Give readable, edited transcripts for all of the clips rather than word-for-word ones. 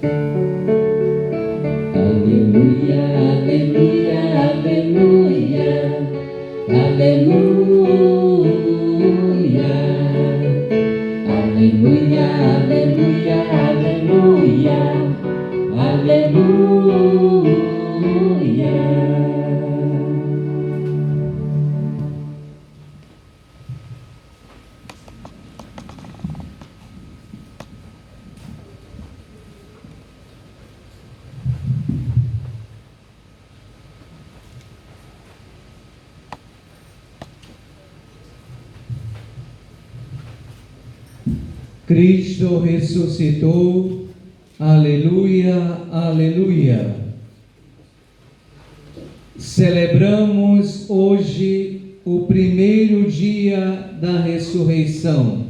Aleluia, aleluia, aleluia, aleluia, aleluia, aleluia, aleluia, aleluia. Cristo ressuscitou, aleluia, aleluia. Celebramos hoje o primeiro dia da ressurreição,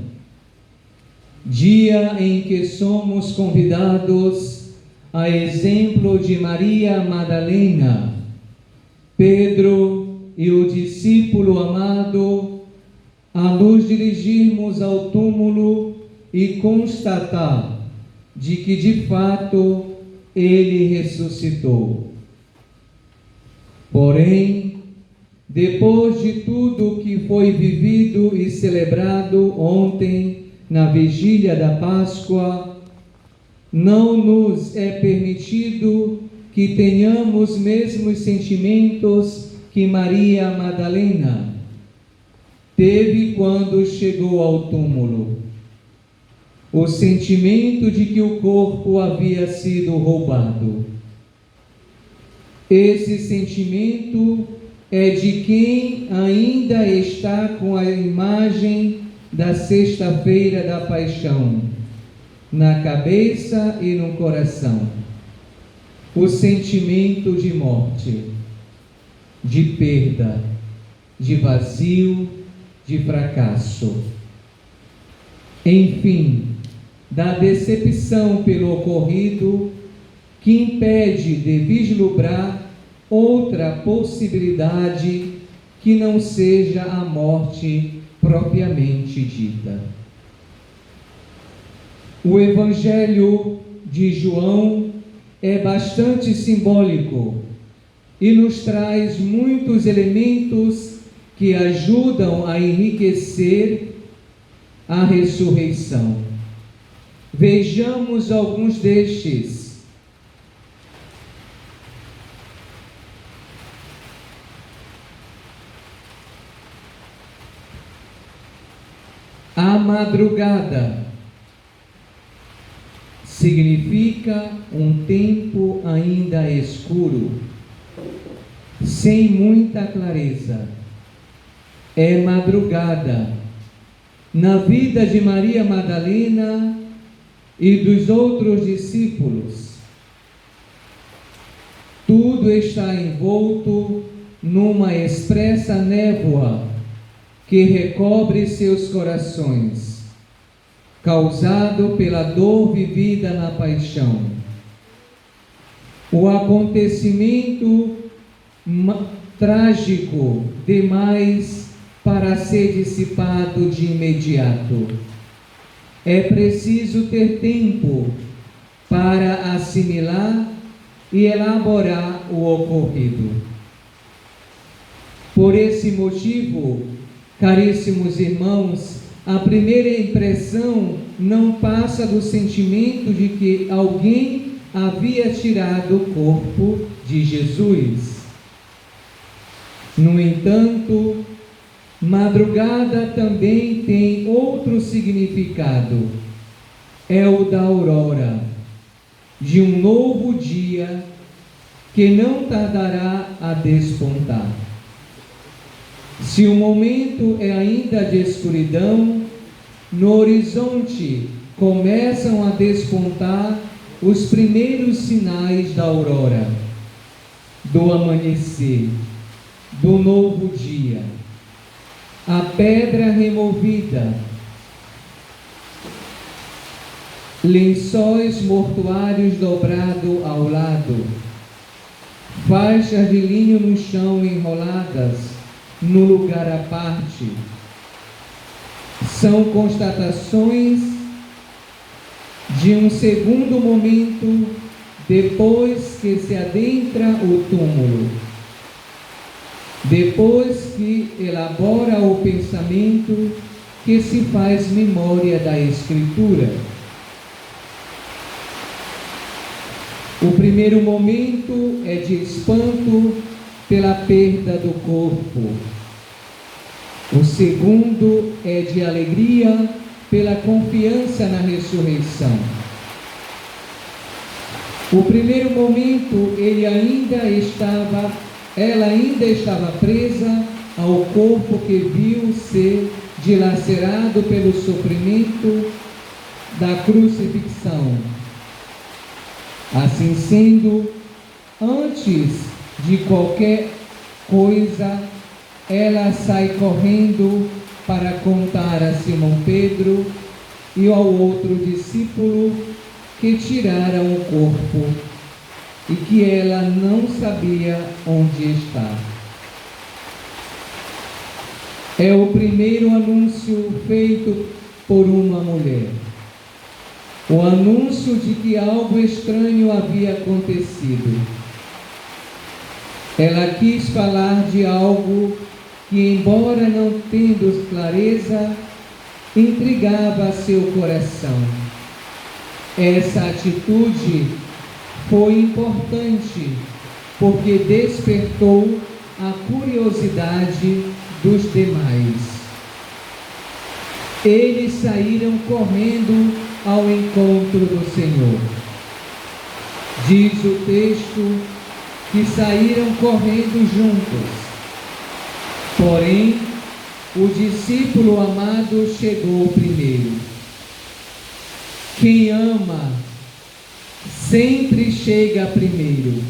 dia em que somos convidados, a exemplo de Maria Madalena, Pedro e o discípulo amado, a nos dirigirmos ao túmulo e constatar de que de fato ele ressuscitou. Porém, depois de tudo que foi vivido e celebrado ontem na vigília da Páscoa, não nos é permitido que tenhamos os mesmos sentimentos que Maria Madalena teve quando chegou ao túmulo. O sentimento de que o corpo havia sido roubado. Esse sentimento é de quem ainda está com a imagem da sexta-feira da paixão na cabeça e no coração. O sentimento de morte, de perda, de vazio, de fracasso. Enfim, da decepção pelo ocorrido, que impede de vislumbrar outra possibilidade que não seja a morte propriamente dita. O Evangelho de João é bastante simbólico e nos traz muitos elementos que ajudam a enriquecer a ressurreição. Vejamos alguns destes. A madrugada significa um tempo ainda escuro, sem muita clareza. É madrugada na vida de Maria Madalena e dos outros discípulos. Tudo está envolto numa espessa névoa que recobre seus corações, causado pela dor vivida na paixão. O acontecimento trágico demais para ser dissipado de imediato. É preciso ter tempo para assimilar e elaborar o ocorrido. Por esse motivo, caríssimos irmãos, a primeira impressão não passa do sentimento de que alguém havia tirado o corpo de Jesus. No entanto, madrugada também tem outro significado. É o da aurora, de um novo dia que não tardará a despontar. Se o momento é ainda de escuridão, no horizonte começam a despontar os primeiros sinais da aurora, do amanhecer, do novo dia. A pedra removida, lençóis mortuários dobrados ao lado, faixas de linho no chão enroladas no lugar à parte, são constatações de um segundo momento depois que se adentra o túmulo, depois que elabora o pensamento, que se faz memória da Escritura. O primeiro momento é de espanto pela perda do corpo. O segundo é de alegria pela confiança na ressurreição. O primeiro momento, ela ainda estava presa ao corpo que viu ser dilacerado pelo sofrimento da crucifixão. Assim sendo, antes de qualquer coisa, ela sai correndo para contar a Simão Pedro e ao outro discípulo que tiraram o corpo e que ela não sabia onde está. É o primeiro anúncio feito por uma mulher. O anúncio de que algo estranho havia acontecido. Ela quis falar de algo que, embora não tendo clareza, intrigava seu coração. Essa atitude foi importante porque despertou a curiosidade dos demais. Eles saíram correndo ao encontro do Senhor. Diz o texto que saíram correndo juntos. Porém, o discípulo amado chegou primeiro. Quem ama sempre chega primeiro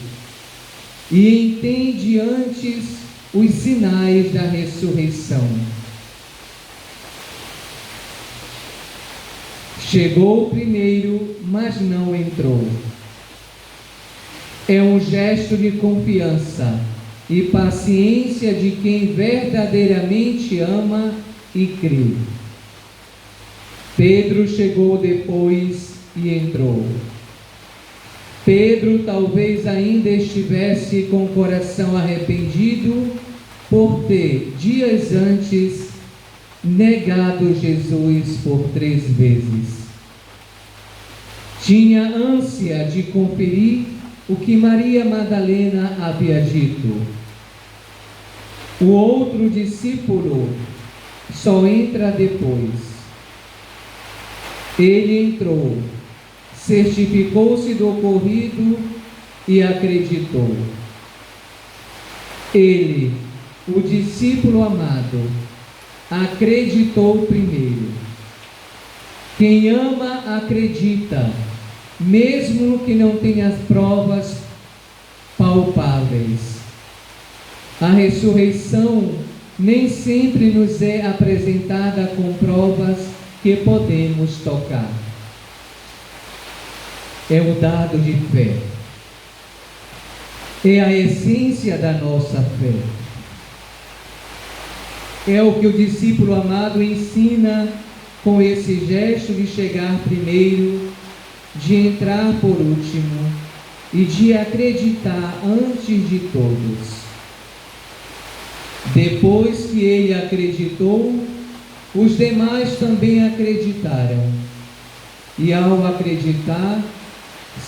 e entende antes os sinais da ressurreição. Chegou primeiro, mas não entrou. É um gesto de confiança e paciência de quem verdadeiramente ama e crê. Pedro chegou depois e entrou. Pedro talvez ainda estivesse com o coração arrependido por ter, dias antes, negado Jesus por 3 vezes. Tinha ânsia de conferir o que Maria Madalena havia dito. O outro discípulo só entra depois. Ele entrou, certificou-se do ocorrido e acreditou. Ele, o discípulo amado, acreditou primeiro. Quem ama acredita, mesmo que não tenha provas palpáveis. A ressurreição nem sempre nos é apresentada com provas que podemos tocar. É o dado de fé. É a essência da nossa fé. É o que o discípulo amado ensina com esse gesto de chegar primeiro, de entrar por último e de acreditar antes de todos. Depois que ele acreditou, os demais também acreditaram. E ao acreditar,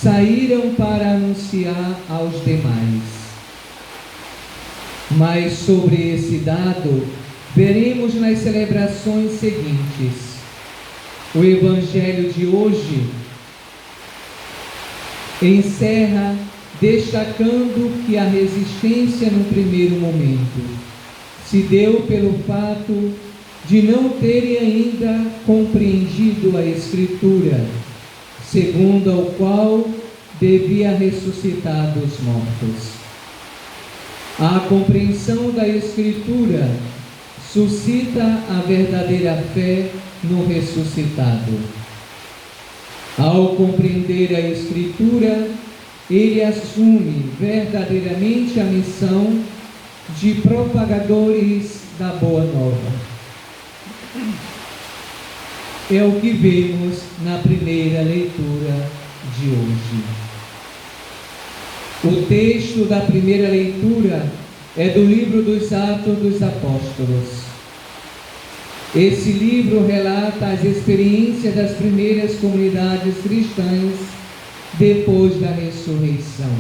saíram para anunciar aos demais. Mas sobre esse dado, veremos nas celebrações seguintes. O Evangelho de hoje encerra destacando que a resistência no primeiro momento se deu pelo fato de não terem ainda compreendido a Escritura, segundo a qual devia ressuscitar dos mortos. A compreensão da Escritura suscita a verdadeira fé no ressuscitado. Ao compreender a Escritura, ele assume verdadeiramente a missão de propagadores da Boa Nova. é o que vemos na primeira leitura de hoje. O texto da primeira leitura é do livro dos Atos dos Apóstolos. Esse livro relata as experiências das primeiras comunidades cristãs depois da ressurreição.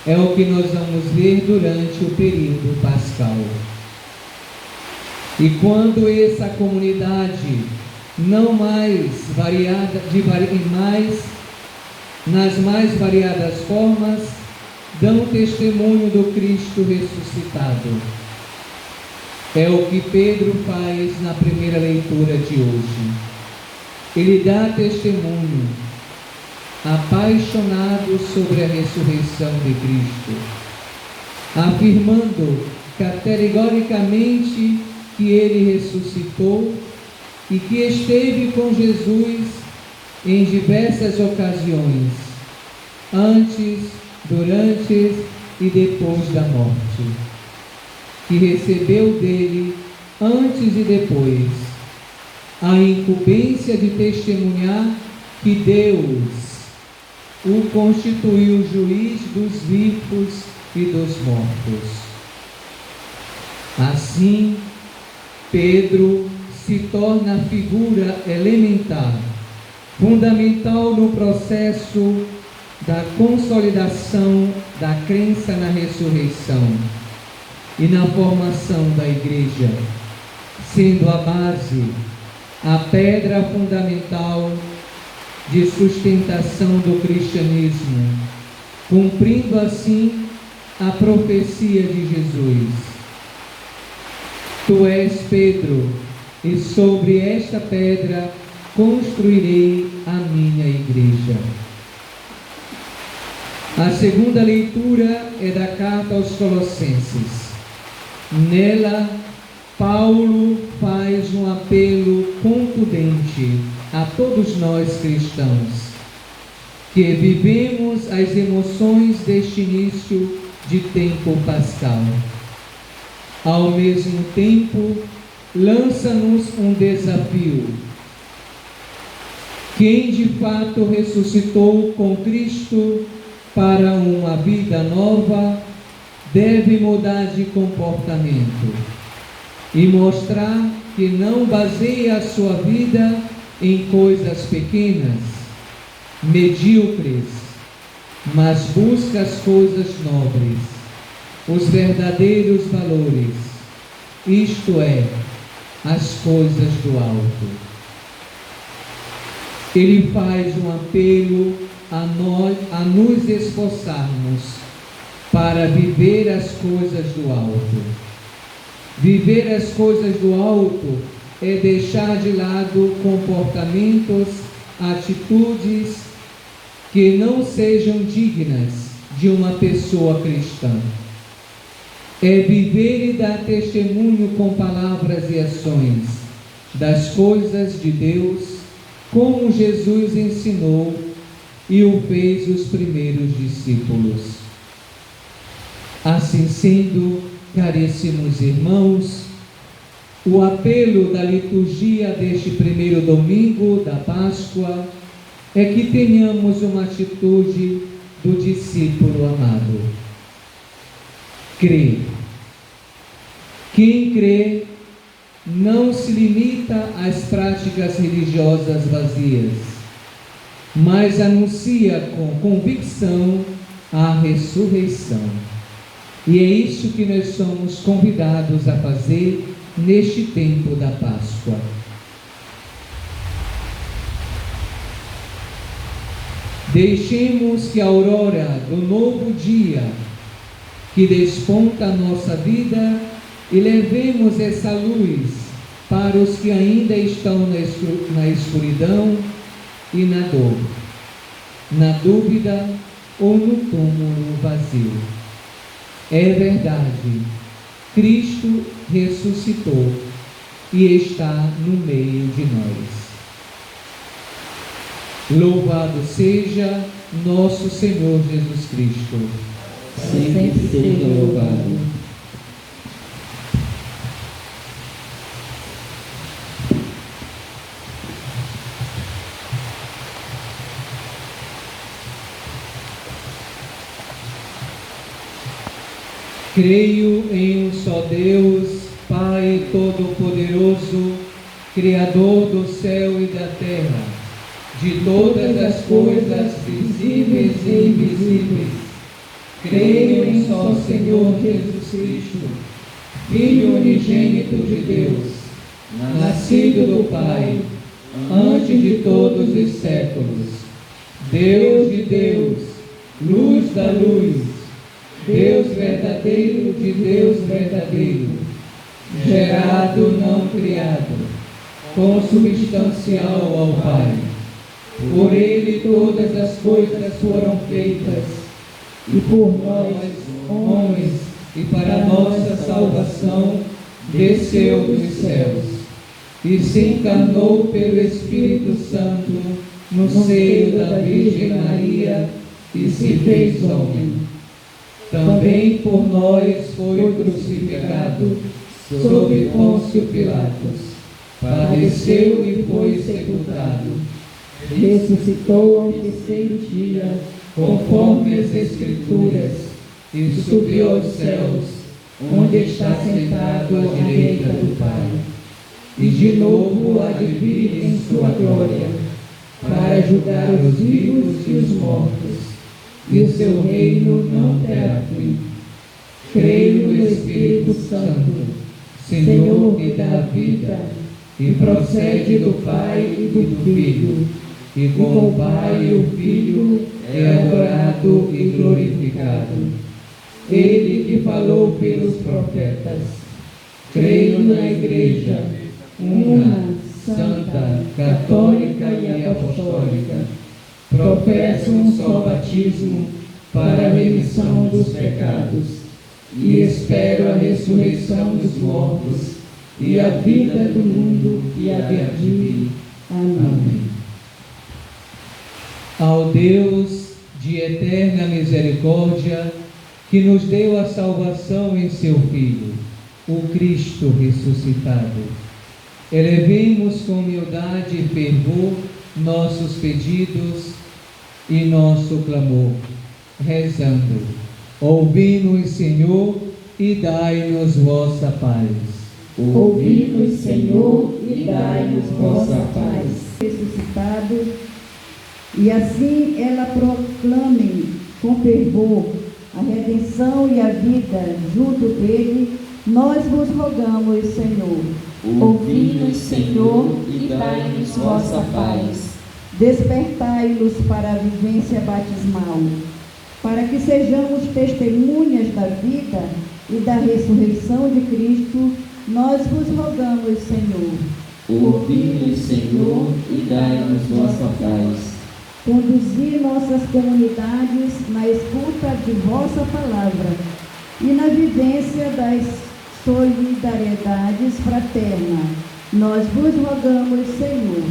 É o que nós vamos ver durante o período pascal. E quando essa comunidade, não mais variada, nas mais variadas formas, dão testemunho do Cristo ressuscitado. É o que Pedro faz na primeira leitura de hoje. Ele dá testemunho, apaixonado sobre a ressurreição de Cristo, afirmando categoricamente que ele ressuscitou e que esteve com Jesus em diversas ocasiões, antes, durante e depois da morte, que recebeu dele, antes e depois, a incumbência de testemunhar que Deus o constituiu juiz dos vivos e dos mortos. Assim, Pedro se torna a figura elementar, fundamental no processo da consolidação da crença na ressurreição e na formação da Igreja, sendo a base, a pedra fundamental de sustentação do cristianismo, cumprindo assim a profecia de Jesus. Tu és Pedro, e sobre esta pedra construirei a minha igreja. A segunda leitura é da carta aos Colossenses. Nela, Paulo faz um apelo contundente a todos nós cristãos, que vivemos as emoções deste início de tempo pascal. Ao mesmo tempo, lança-nos um desafio. Quem de fato ressuscitou com Cristo para uma vida nova, deve mudar de comportamento e mostrar que não baseia a sua vida em coisas pequenas, medíocres, mas busca as coisas nobres, os verdadeiros valores, isto é, as coisas do alto. Ele faz um apelo a nos esforçarmos para viver as coisas do alto. Viver as coisas do alto é deixar de lado comportamentos, atitudes que não sejam dignas de uma pessoa cristã. É viver e dar testemunho com palavras e ações das coisas de Deus, como Jesus ensinou e o fez os primeiros discípulos. Assim sendo, caríssimos irmãos, o apelo da liturgia deste primeiro domingo da Páscoa é que tenhamos uma atitude do discípulo amado. Crer. Quem crê não se limita às práticas religiosas vazias, mas anuncia com convicção a ressurreição. E é isso que nós somos convidados a fazer neste tempo da Páscoa. Deixemos que a aurora do novo dia que desponta a nossa vida e levemos essa luz para os que ainda estão na escuridão e na dor, na dúvida ou no túmulo vazio. É verdade, Cristo ressuscitou e está no meio de nós. Louvado seja nosso Senhor Jesus Cristo. Sempre seja louvado. Creio em um só Deus, Pai Todo-Poderoso, Criador do céu e da terra, de todas as coisas visíveis e invisíveis. Creio em só Senhor Jesus Cristo, Filho unigênito de Deus, nascido do Pai, antes de todos os séculos, Deus de Deus, luz da luz, Deus verdadeiro de Deus verdadeiro, gerado, não criado, consubstancial ao Pai. Por Ele todas as coisas foram feitas, e por nós, homens, e para nossa salvação, desceu dos céus, e se encarnou pelo Espírito Santo no seio da Virgem Maria, e se fez homem. Também por nós foi crucificado, sob Pôncio Pilatos, padeceu e foi sepultado, ressuscitou ao terceiro dia, conforme as Escrituras, e subiu aos céus, onde está sentado à direita do Pai. E de novo há de vir em sua glória, para julgar os vivos e os mortos, e o seu reino não terá fim. Creio no Espírito Santo, Senhor que dá vida, e procede do Pai e do Filho, e com o Pai e o Filho é adorado e glorificado. Ele que falou pelos profetas. Creio na Igreja, uma, santa, católica e apostólica. Professo um só batismo para a remissão dos pecados, e espero a ressurreição dos mortos e a vida do mundo que há de vir. Amém. Ao Deus de eterna misericórdia, que nos deu a salvação em seu Filho, o Cristo ressuscitado, elevemos com humildade e fervor nossos pedidos e nosso clamor, rezando: ouvi-nos, Senhor, e dai-nos vossa paz. Ouvi-nos, Senhor, e dai-nos vossa paz. Ressuscitado, e assim ela proclame com fervor a redenção e a vida junto dele, nós vos rogamos, Senhor. Ouvi-nos, Senhor, e dai-nos vossa paz. Despertai-nos para a vivência batismal, para que sejamos testemunhas da vida e da ressurreição de Cristo, nós vos rogamos, Senhor. Ouvi-nos, Senhor, e dai-nos vossa paz. Conduzir nossas comunidades na escuta de vossa palavra e na vivência das solidariedades fraternas. Nós vos rogamos, Senhor.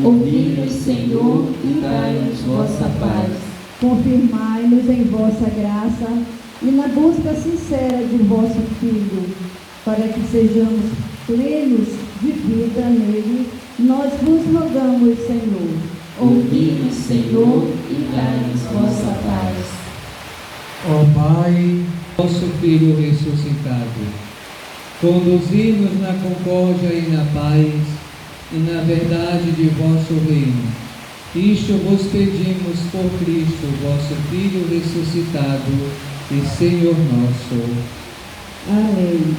Ouvi-nos, Senhor, e dai-nos vossa paz. Confirmai-nos em vossa graça e na busca sincera de vosso Filho, para que sejamos plenos de vida nele. Nós vos rogamos, Senhor. Ouvi-nos, Senhor, e dai-nos vossa paz. Ó Pai, vosso Filho ressuscitado, conduzi-nos na concórdia e na paz e na verdade de vosso reino. Isto vos pedimos por Cristo, vosso Filho ressuscitado e Senhor nosso. Amém.